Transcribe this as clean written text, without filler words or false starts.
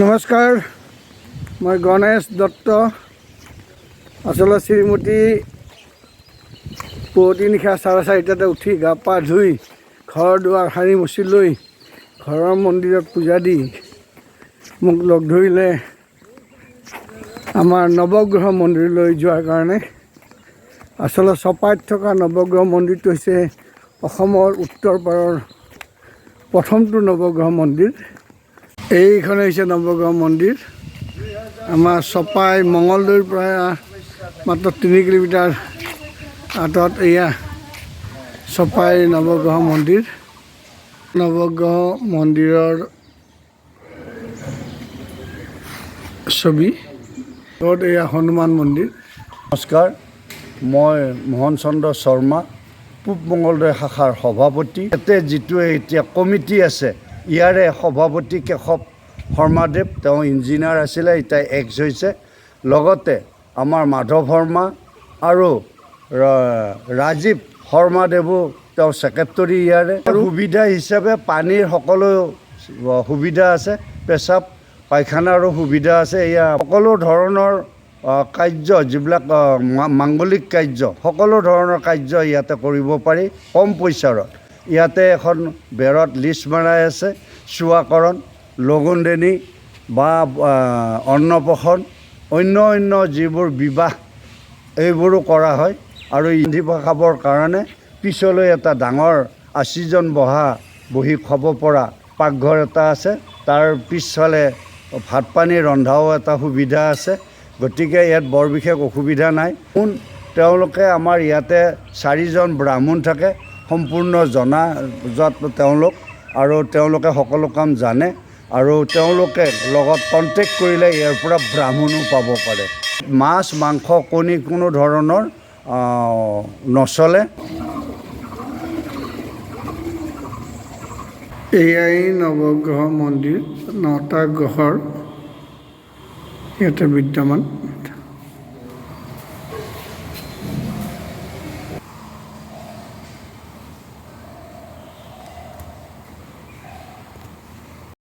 নমস্কাৰ, মই গণেশ দত্ত। আচলতে শ্ৰীমতী পুৱতি নিশা 4:30টাতে উঠি গা পা ধুই ঘৰ দুৱাৰ সাৰি মুচি লৈ ঘৰৰ মন্দিৰত পূজা দি মোক লগ ধৰিলে আমাৰ নৱগ্ৰহ মন্দিৰলৈ যোৱাৰ কাৰণে। আচলতে চপাইত থকা নৱগ্ৰহ মন্দিৰটো হৈছে অসমৰ উত্তৰ পাৰৰ প্ৰথমটো নৱগ্ৰহ মন্দিৰ। এইখন হৈছে নৱগ্ৰহ মন্দিৰ। আমাৰ চপাই মঙলদৈৰ পৰা মাত্ৰ 3 কিলোমিটাৰ আঁতৰত এয়া চপাই নৱগ্ৰহ মন্দিৰ। নৱগ্ৰহ মন্দিৰৰ ছবি। এয়া হনুমান মন্দিৰ। নমস্কাৰ, মই মোহন চন্দ্ৰ শৰ্মা, পূব মঙলদৈ শাখাৰ সভাপতি। ইয়াতে যিটো এতিয়া কমিটি আছে, ইয়াৰে সভাপতি কেশৱ শৰ্মাদেৱ, তেওঁ ইঞ্জিনিয়াৰ আছিলে, এতিয়া এক্স হৈছে। লগতে আমাৰ মাধৱ শৰ্মা আৰু ৰাজীৱ শৰ্মাদেৱো তেওঁ ছেক্ৰেটৰী ইয়াৰে। সুবিধা হিচাপে পানীৰ সকলো সুবিধা আছে, পেচাব পায়খানাৰো সুবিধা আছে। এয়া সকলো ধৰণৰ কাৰ্য, যিবিলাক মাংগলিক কাৰ্য, সকলো ধৰণৰ কাৰ্য ইয়াতে কৰিব পাৰি কম পইচাৰত। ইয়াতে এখন বেৰত লিষ্ট মাৰাই আছে, চুৱাকৰণ, লগুণদেনী বা অন্নপ্ৰসন, অন্য যিবোৰ বিবাহ, এইবোৰো কৰা হয়। আৰু ৰান্ধিব খাবৰ কাৰণে পিছলৈ এটা ডাঙৰ 80জন বহি খাব পৰা পাকঘৰ এটা আছে। তাৰ পিছফালে ভাত পানী ৰন্ধাও এটা সুবিধা আছে। গতিকে ইয়াত বৰ বিশেষ অসুবিধা নাই। তেওঁলোকে আমাৰ ইয়াতে 4জন ব্ৰাহ্মণ থাকে, সম্পূৰ্ণ জনাজাত তেওঁলোক, আৰু তেওঁলোকে সকলো কাম জানে। আৰু তেওঁলোকে লগত কণ্টেক্ট কৰিলে ইয়াৰ পৰা ব্ৰাহ্মণো পাব পাৰে। মাছ মাংস কণী কোনো ধৰণৰ নচলে। এয়াই নৱগ্ৰহ মন্দিৰ, 9টা গ্ৰহৰ ইয়াতে বিদ্যমান।